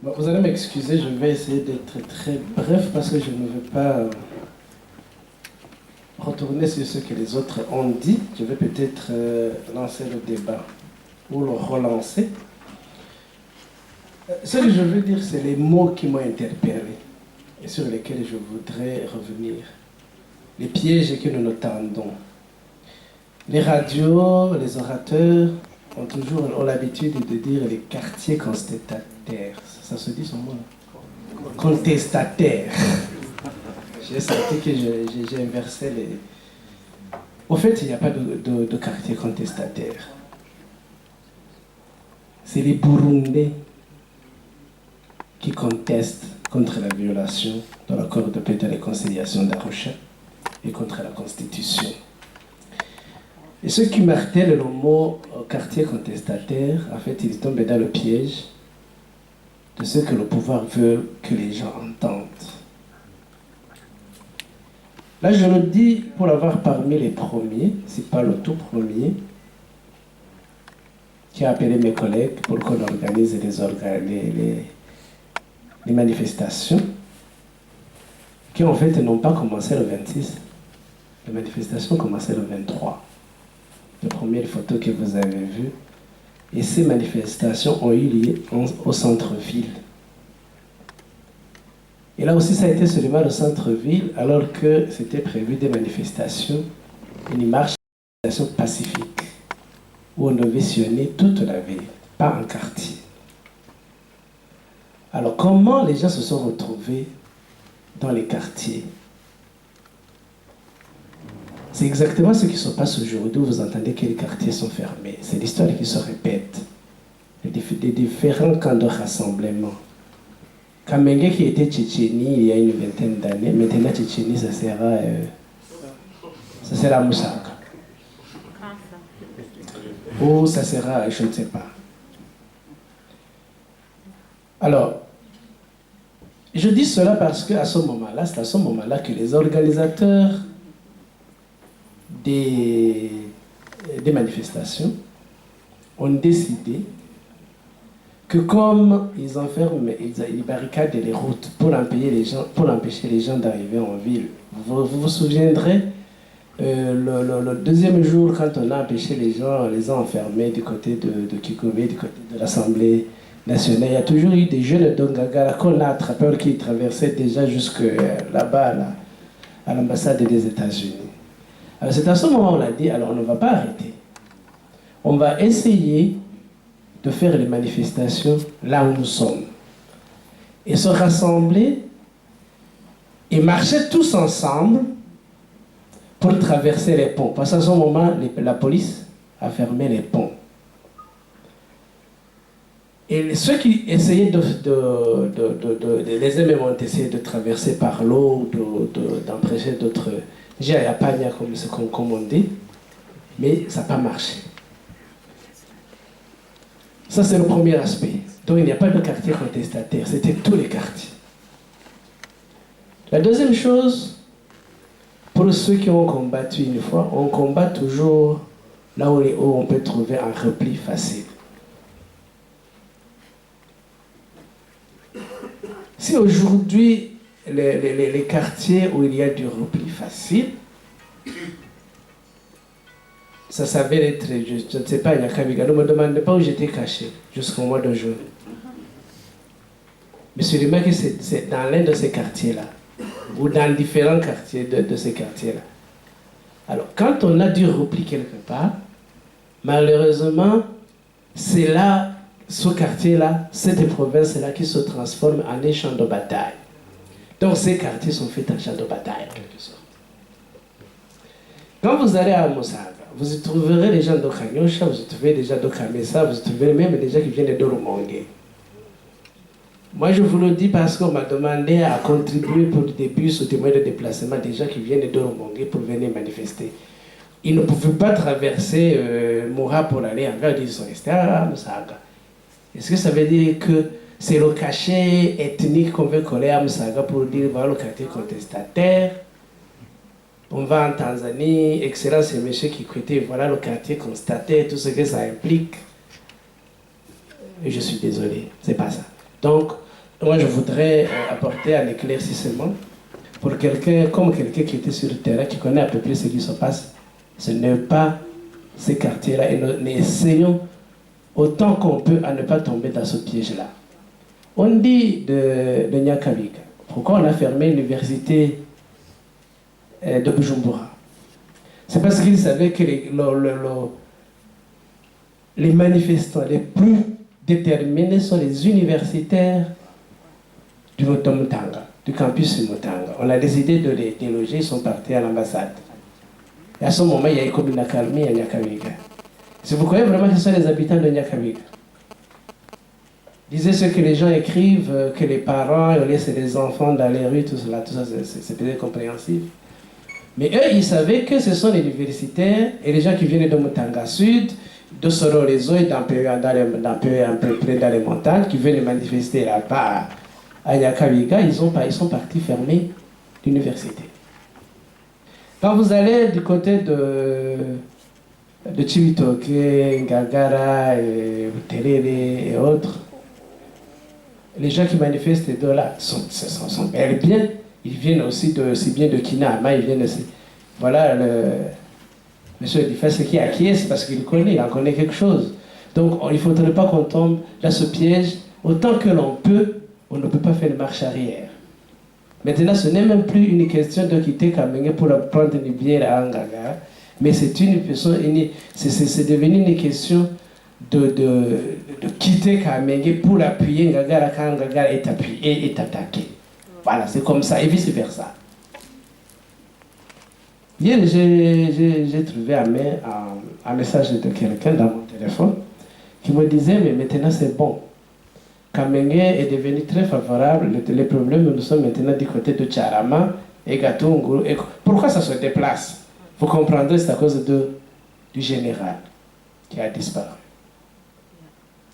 Bon, vous allez m'excuser, je vais essayer d'être très bref parce que je ne veux pas retourner sur ce que les autres ont dit. Je vais peut-être lancer le débat ou le relancer. Ce que je veux dire, c'est les mots qui m'ont interpellé et sur lesquels je voudrais revenir. Les pièges que nous nous tendons. Les radios, les orateurs ont l'habitude de dire les quartiers contestataires. Ça se dit son mot? Contestataires. J'ai senti que j'ai inversé les... Au fait, il n'y a pas de quartier contestataire. C'est les Burundais qui contestent contre la violation de l'accord de paix de réconciliation d'Arusha et contre la Constitution. Et ceux qui martèlent le mot quartier contestataire, en fait, ils tombent dans le piège de ce que le pouvoir veut que les gens entendent. Là, je le dis pour l'avoir parmi les premiers, c'est pas le tout premier, qui a appelé mes collègues pour qu'on organise les manifestations, qui en fait n'ont pas commencé le 26. Les manifestations ont commencé le 23. Les premières photos que vous avez vues. Et ces manifestations ont eu lieu au centre-ville. Et là aussi, ça a été seulement le centre-ville, alors que c'était prévu des manifestations, une marche pacifique, où on devait sillonner toute la ville, pas un quartier. Alors, comment les gens se sont retrouvés dans les quartiers? C'est exactement ce qui se passe aujourd'hui, où vous entendez que les quartiers sont fermés. C'est l'histoire qui se répète. Des différents camps de rassemblement. Kamenge qui était Tchétchénie il y a une vingtaine d'années, maintenant Tchétchénie, ça sera Moussaka. Ou ça sera, je ne sais pas. Alors, je dis cela parce qu'à ce moment-là, c'est à ce moment-là que les organisateurs des manifestations ont décidé que comme ils enferment, ils barricadent les routes pour empêcher les gens d'arriver en ville. Vous vous souviendrez, le deuxième jour, quand on a empêché les gens, on les a enfermés du côté de Kikové, du côté de l'Assemblée nationale. Il y a toujours eu des jeunes d'Ongagara qu'on a attrapés qui traversaient déjà jusque là-bas, à l'ambassade des États-Unis. Alors c'est à ce moment où on a dit, alors on ne va pas arrêter. On va essayer de faire les manifestations là où nous sommes. Et se rassembler et marcher tous ensemble pour traverser les ponts. Parce qu'à ce moment, la police a fermé les ponts. Et ceux qui essayaient les mêmes ont essayé de traverser par l'eau, d'empêcher d'autres... J'ai à Pagna, comme on dit, mais ça n'a pas marché. Ça, c'est le premier aspect. Donc, il n'y a pas de quartier contestataire, c'était tous les quartiers. La deuxième chose, pour ceux qui ont combattu une fois, on combat toujours là où on peut trouver un repli facile. Si aujourd'hui, les quartiers où il y a du repli facile, ça s'avère être, je ne sais pas, Nyakabiga, ne me demandez pas où j'étais caché jusqu'au mois de juin. Mais sûrement que c'est dans l'un de ces quartiers-là, ou dans différents quartiers de ces quartiers-là. Alors, quand on a du repli quelque part, malheureusement, c'est là, ce quartier-là, cette province-là qui se transforme en un champ de bataille. Donc ces quartiers sont faits en champ de bataille, en quelque sorte. Quand vous allez à Moussaga, vous y trouverez des gens de Kanyosha, vous y trouverez des gens de Kamesa, vous y trouverez même des gens qui viennent de Rumongue. Moi, je vous le dis parce qu'on m'a demandé à contribuer pour des bus ou des moyens de déplacement des gens qui viennent de Rumongue pour venir manifester. Ils ne pouvaient pas traverser Moura pour aller en Gare, ils sont restés à Moussaga. Est-ce que ça veut dire que c'est le cachet ethnique qu'on veut coller à Moussaga pour dire voilà le quartier contestataire? On va en Tanzanie, excellence et monsieur qui écoutez, voilà le quartier constaté, tout ce que ça implique. Et je suis désolé, c'est pas ça. Donc, moi je voudrais apporter un éclaircissement pour quelqu'un qui était sur le terrain, qui connaît à peu près ce qui se passe. Ce n'est pas ces quartiers-là, et nous essayons autant qu'on peut à ne pas tomber dans ce piège-là. On dit de Nyakabiga, pourquoi on a fermé l'université de Bujumbura? C'est parce qu'ils savaient que les manifestants les plus déterminés sont les universitaires du Mutanga, du campus de Mutanga. On a décidé de les déloger, ils sont partis à l'ambassade. Et à ce moment, il y a eu comme une accalmie à Nyakabiga. Si vous croyez vraiment que ce sont les habitants de Nyakabiga, disait ce que les gens écrivent, que les parents laissent les enfants dans les rues, tout ça c'est peut-être compréhensif. Mais eux, ils savaient que ce sont les universitaires et les gens qui viennent de Mutanga Sud, de Sororezo et d'un peu près dans les montagnes, qui veulent manifester là-bas à Nyakabiga, ils sont partis fermer l'université. Quand vous allez du côté de Chibitoke, Ngagara, Buterere et autres, les gens qui manifestent de là sont bel bien. Ils viennent aussi si bien de Kinama, ils viennent aussi. Voilà, monsieur Difas qui acquiesce parce qu'il en connaît quelque chose. Donc il ne faudrait pas qu'on tombe dans ce piège. Autant que l'on peut, on ne peut pas faire une marche arrière. Maintenant, ce n'est même plus une question de quitter Kamenge pour prendre une bière à Ngaga, mais c'est devenu une question de quitter Kamenge pour appuyer Ngagara quand Ngagara est appuyé et attaqué. Voilà, c'est comme ça, et vice-versa. Hier, j'ai trouvé un message de quelqu'un dans mon téléphone qui me disait, mais maintenant c'est bon. Kamenge est devenu très favorable, les problèmes nous sommes maintenant du côté de Tcharama et Gatunguru. Pourquoi ça se déplace? Vous comprendrez, c'est à cause du général qui a disparu.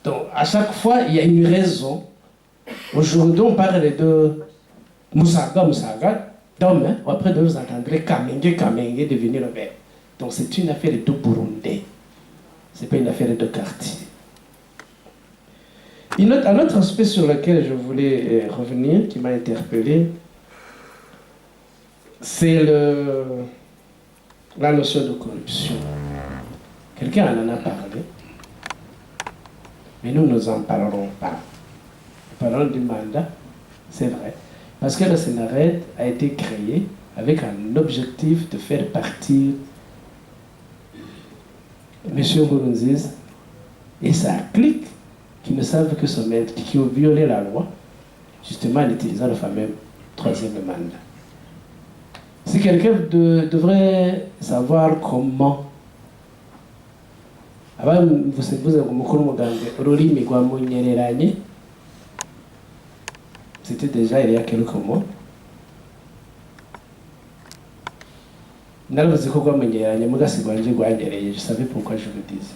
Donc, à chaque fois, il y a une raison. Aujourd'hui, on parle de Musaga, demain, après de vous entendrez Kamenge devenir le verbe. Donc, c'est une affaire de Burundais. Ce n'est pas une affaire de quartier. Un autre aspect sur lequel je voulais revenir, qui m'a interpellé, c'est la notion de corruption. Quelqu'un en a parlé, mais nous n'en parlerons pas. Nous parlons du mandat, c'est vrai, parce que le Sénarède a été créé avec un objectif de faire partir M. Nkurunziza et sa clique qui ne savent que se mettre, qui ont violé la loi, justement en utilisant le fameux troisième mandat. Si quelqu'un devrait savoir comment, c'était déjà il y a quelques mois. Je savais pourquoi je le disais.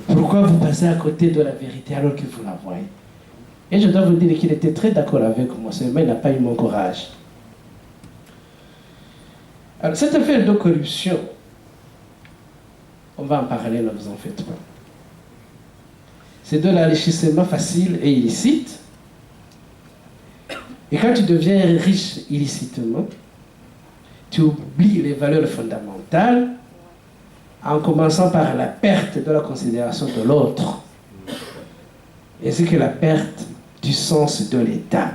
Pourquoi vous passez à côté de la vérité alors que vous la voyez? Et je dois vous dire qu'il était très d'accord avec moi, seulement il n'a pas eu mon courage. Alors, cette affaire de corruption, on va en parler, ne vous en faites pas. C'est de l'enrichissement facile et illicite. Et quand tu deviens riche illicitement, tu oublies les valeurs fondamentales en commençant par la perte de la considération de l'autre, ainsi que la perte du sens de l'État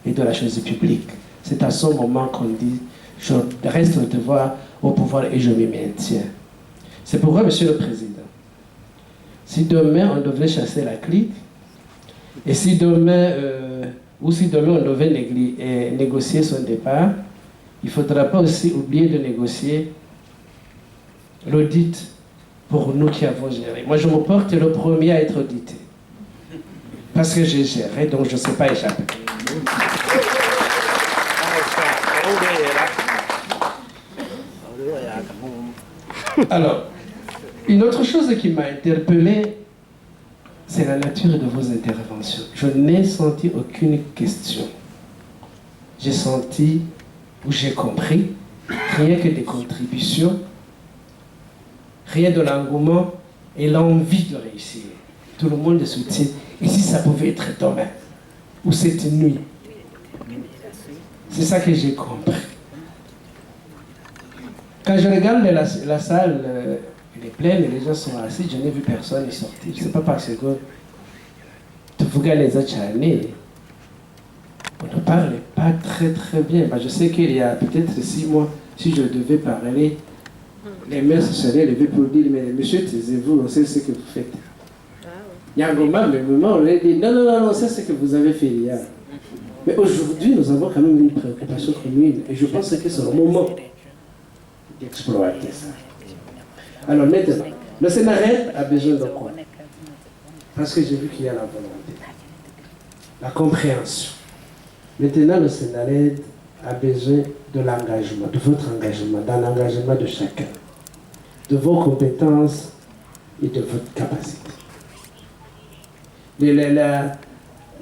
et de la chose publique. C'est à ce moment qu'on dit « je reste au devoir au pouvoir et je m'y maintiens ». C'est pourquoi, Monsieur le Président, si demain on devait chasser la clique, et si demain, on devait négocier son départ, il ne faudra pas aussi oublier de négocier l'audit pour nous qui avons géré. Moi, je me porte le premier à être audité. Parce que j'ai géré, donc je ne sais pas échapper. Alors, une autre chose qui m'a interpellé, c'est la nature de vos interventions. Je n'ai senti aucune question. J'ai senti, ou j'ai compris, rien que des contributions rien de l'engouement et l'envie de réussir. Tout le monde soutient. Et si ça pouvait être demain, ou cette nuit? C'est ça que j'ai compris. Quand je regarde la salle, elle est pleine et les gens sont assis, je n'ai vu personne y sortir. Ce n'est pas parce que tu vois les autres années. On ne parle pas très bien. Je sais qu'il y a peut-être 6 mois, si je devais parler, les mains se seraient levées pour dire, mais monsieur, taisez-vous, on sait ce que vous faites. Il y a un moment, on a dit, non, c'est ce que vous avez fait hier. Mais aujourd'hui, nous avons quand même une préoccupation commune. Et je pense que c'est le moment d'exploiter ça. Alors maintenant, le Sénarède a besoin de quoi? Parce que j'ai vu qu'il y a la volonté, la compréhension. Maintenant, le Sénarède a besoin de l'engagement, de votre engagement, dans l'engagement de chacun, de vos compétences et de votre capacité.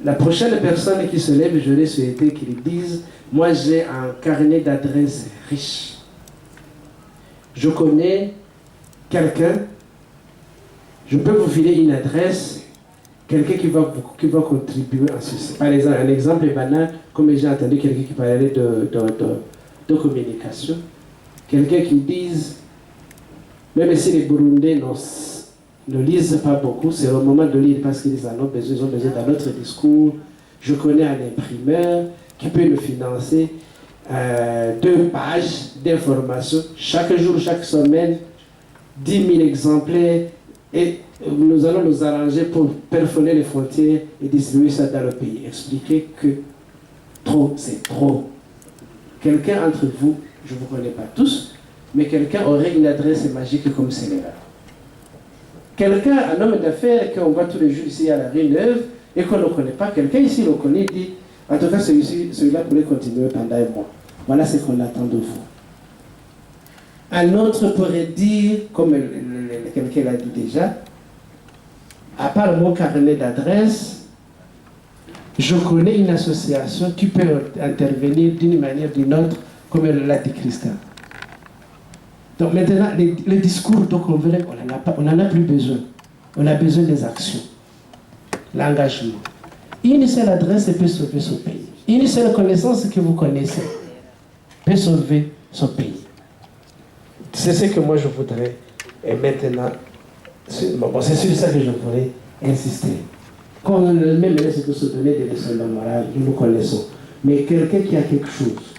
La prochaine personne qui se lève, je l'ai souhaité qu'il dise, moi j'ai un carnet d'adresses riche. Je connais quelqu'un, je peux vous filer une adresse, quelqu'un qui va contribuer à ceci. Par exemple, un exemple banal, comme j'ai entendu quelqu'un qui parlait de communication, quelqu'un qui dise, même si les Burundais ne lisent pas beaucoup, c'est le moment de lire parce qu'ils en ont besoin, ils ont besoin d'un autre discours. Je connais un imprimeur qui peut nous financer 2 pages d'informations chaque jour, chaque semaine, 10 000 exemplaires, et nous allons nous arranger pour perforer les frontières et distribuer ça dans le pays. Expliquer que trop, c'est trop. Quelqu'un entre vous, je ne vous connais pas tous, mais quelqu'un aurait une adresse magique comme celle-là. Quelqu'un, un homme d'affaires qu'on voit tous les jours ici à la rue Neuve et qu'on ne connaît pas, quelqu'un ici le connaît, dit, en tout cas celui-là pourrait continuer pendant un mois. Voilà ce qu'on attend de vous. Un autre pourrait dire, comme quelqu'un l'a dit déjà, à part mon carnet d'adresse, je connais une association qui peut intervenir d'une manière ou d'une autre, comme l'a dit Christian. Donc maintenant, le discours, donc on n'en a plus besoin. On a besoin des actions, l'engagement. Une seule adresse peut sauver son pays. Une seule connaissance que vous connaissez peut sauver son pays. C'est ce que moi je voudrais. Et maintenant, c'est sur ça que je voudrais insister. Quand on même laisse se donner des leçons de morale, nous nous connaissons. Mais quelqu'un qui a quelque chose.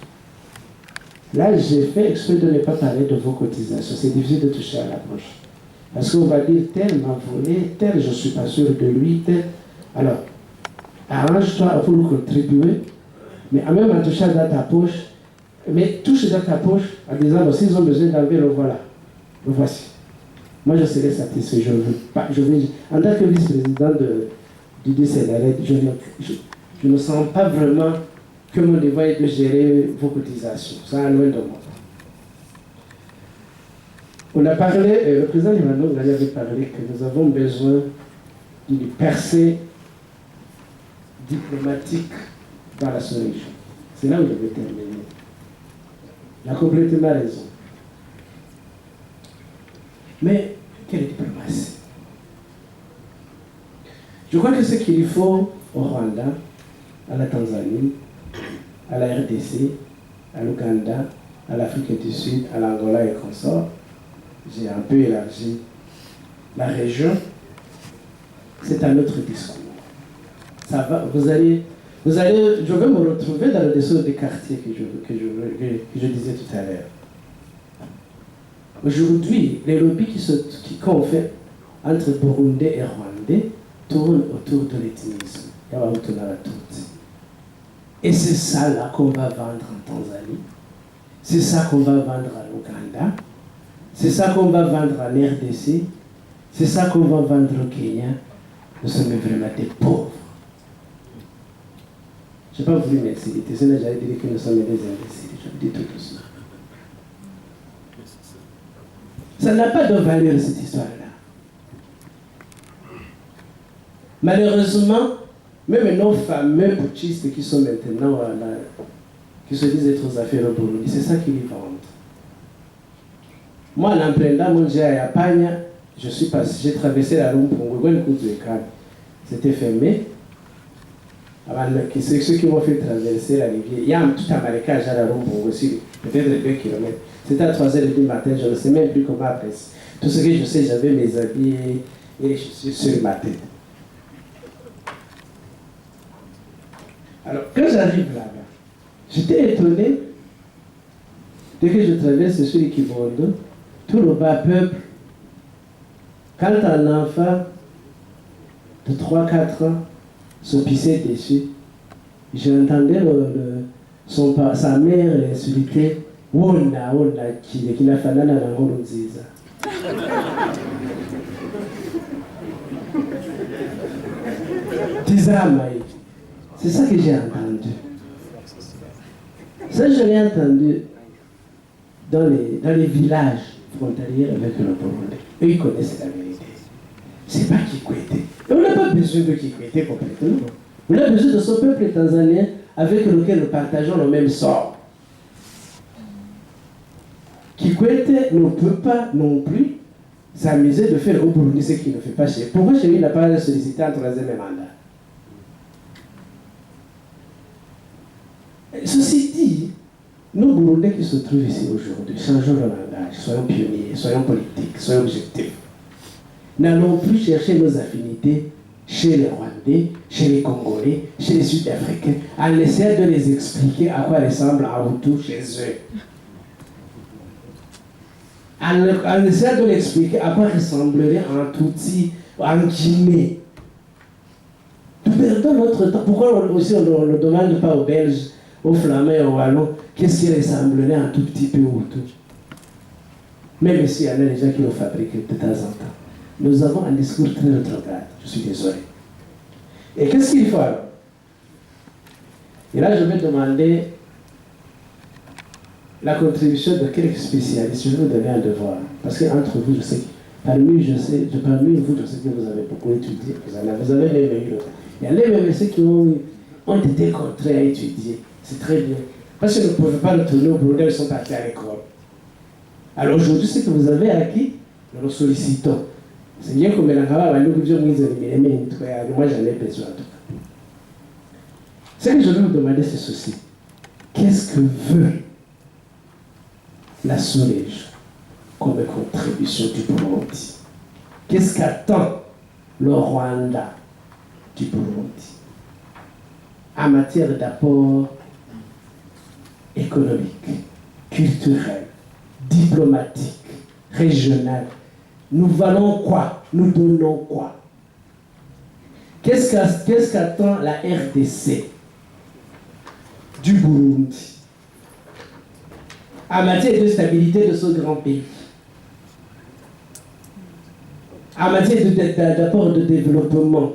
Là, j'ai fait exprès de ne pas parler de vos cotisations. C'est difficile de toucher à la poche. Parce qu'on va dire, tel m'a volé, tel je ne suis pas sûr de lui, tel. Alors, arrange-toi pour nous contribuer, mais en même en touchant dans ta poche, mais touche dans ta poche en disant, s'ils ont besoin d'enlever, le voilà. Le voici. Moi, je serai satisfait. En tant que vice-président du DCNRED, je ne sens pas vraiment que mon devoir est de gérer vos cotisations. Ça, loin de moi. On a parlé, le président Emmanuel avait parlé que nous avons besoin d'une percée diplomatique dans la sous-région. C'est là où je vais terminer. Il a complètement raison. Mais quelle diplomatie? Je crois que ce qu'il faut au Rwanda, à la Tanzanie, à la RDC, à l'Ouganda, à l'Afrique du Sud, à l'Angola et consorts, j'ai un peu élargi la région, c'est un autre discours. Ça va, je vais me retrouver dans le discours des quartiers que je disais tout à l'heure. Aujourd'hui, les lobbies qu'on fait entre Burundais et Rwandais tournent autour de l'ethnisme. Et c'est ça là qu'on va vendre en Tanzanie. C'est ça qu'on va vendre à l'Ouganda. C'est ça qu'on va vendre en RDC. C'est ça qu'on va vendre au Kenya. Nous sommes vraiment des pauvres. Je n'ai pas voulu m'exciter. Sinon, j'allais dire que nous sommes des imbéciles. Je dis tout doucement. Ça n'a pas de valeur, cette histoire-là. Malheureusement, même nos fameux putschistes qui sont maintenant qui se disent être aux affaires au Burundi, c'est ça qu'ils vendent. Moi, en empruntant mon jet à Pagna, j'ai traversé la Rumpungu, c'était fermé. Ceux qui m'ont fait traverser la rivière, il y a tout un marécage à la Rumpungu aussi, peut-être 2 km. C'était à 3h du matin, je ne sais même plus comment après. Tout ce que je sais, j'avais mes habits et les chaussures sur ma tête. Alors, quand j'arrive là-bas, j'étais étonné. Dès que je traverse sur Kibondo, tout le bas peuple, quand un enfant de 3-4 ans se pissait dessus, j'entendais sa mère l'insulter. Wona kile kinafanana na Nkurunziza. Tizama, c'est ça que j'ai entendu. Ça, je l'ai entendu dans les villages frontaliers avec le Burundi. Eux, ils connaissent la vérité. C'est pas Kikwete. Et on n'a pas besoin de Kikwete complètement. On a besoin de ce peuple tanzanien avec lequel nous partageons le même sort. Kikwete ne peut pas non plus s'amuser de faire au Burundi ce qu'il ne fait pas chez lui. Pourquoi chez lui, il n'a pas sollicité un 3e mandat? Ceci dit, nous Burundais qui se trouvent ici aujourd'hui, changeons le langage, soyons pionniers, soyons politiques, soyons objectifs. N'allons plus chercher nos affinités chez les Rwandais, chez les Congolais, chez les Sud-Africains, en essayant de les expliquer à quoi ressemble un Hutu chez eux. En essayant de l'expliquer à quoi ressemblerait un Tutsi en Guinée. Nous perdons notre temps. Pourquoi aussi on ne demande pas aux Belges, aux Flamands et aux Wallons qu'est-ce qui ressemblerait un tout petit peu au Hutu? Même s'il y en a des gens qui le fabriquent de temps en temps. Nous avons un discours très rétrograde, je suis désolé. Et qu'est-ce qu'il faut alors? Et là, je vais demander la contribution de quelques spécialistes. Je vais vous donner un devoir. Parce qu'entre vous, je sais que parmi vous, je sais que vous avez beaucoup étudié. Vous avez même eu le temps. Il y en a même ceux qui ont été contraints à étudier. C'est très bien. Parce que nous ne pouvons pas retourner au Burundi, ils sont partis à l'école. Alors aujourd'hui, ce que vous avez acquis, nous le sollicitons. C'est bien que maintenant, moi j'en ai besoin en tout cas. Ce que je vais vous demander, c'est ceci. Qu'est-ce que veut la sous-région comme contribution du Burundi? Qu'est-ce qu'attend le Rwanda du Burundi en matière d'apport économique, culturel, diplomatique, régional? Nous valons quoi? Nous donnons quoi? Qu'est-ce qu'attend la RDC du Burundi en matière de stabilité de ce grand pays, en matière d'apport de développement?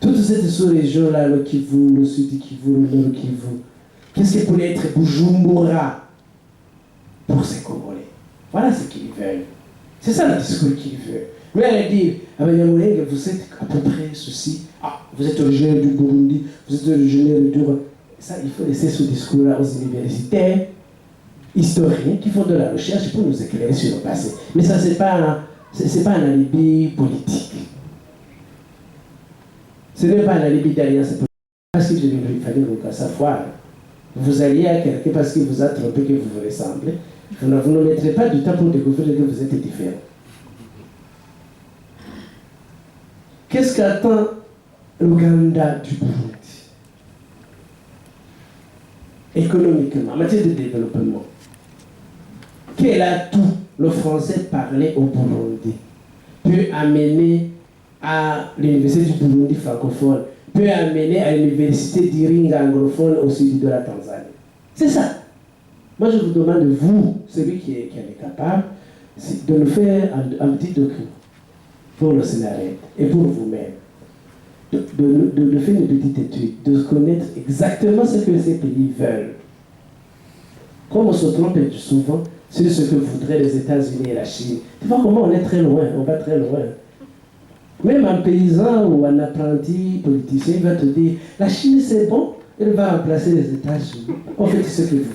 Toute cette sous-région-là, le Kivu, le Sud Kivu, le Nord Kivu, qu'est-ce qui pourrait être Bujumbura pour ces Congolais? Voilà ce qu'ils veulent. C'est ça le discours qu'ils veulent. Mais elle dit, vous êtes à peu près ceci. Ah, vous êtes originaire du Burundi, vous êtes originaire du Rwanda. Ça, il faut laisser ce discours-là aux universitaires, historiens qui font de la recherche pour nous éclairer sur le passé. Mais ça, c'est pas un alibi politique. Ce n'est pas un alibi d'alliance politique. Parce que je vais falloir vous savoir. Vous alliez à quelqu'un parce qu'il vous a trompé que vous vous ressemblez. Vous ne mettrez pas du temps pour découvrir que vous êtes différent. Qu'est-ce qu'attend l'Ouganda du Burundi? Économiquement, en matière de développement. Quel atout le français parlé au Burundi peut amener à l'université du Burundi francophone, peut amener à l'université d'Iringa anglophone au sud de la Tanzanie? C'est ça. Moi, je vous demande, vous, celui qui est capable, de nous faire un petit document pour le scénario et pour vous-même, de faire une petite étude, de connaître exactement ce que ces pays veulent. Comme on se trompe souvent sur ce que voudraient les États-Unis et la Chine. Tu vois comment on est très loin, on va très loin. Même un paysan ou un apprenti politicien va te dire, la Chine c'est bon, elle va remplacer les États-Unis. On fait ce que vous voulez.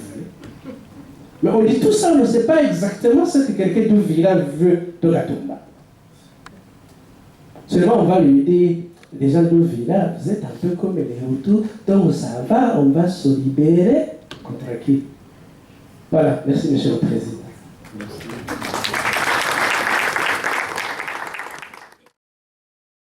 Mais on dit tout ça, on ne sait pas exactement ce que quelqu'un du village veut de Gatumba. Seulement, on va lui dire, les gens du village, vous êt un peu comme les Hutus, donc ça va, on va se libérer contre qui? Voilà, merci Monsieur le Président.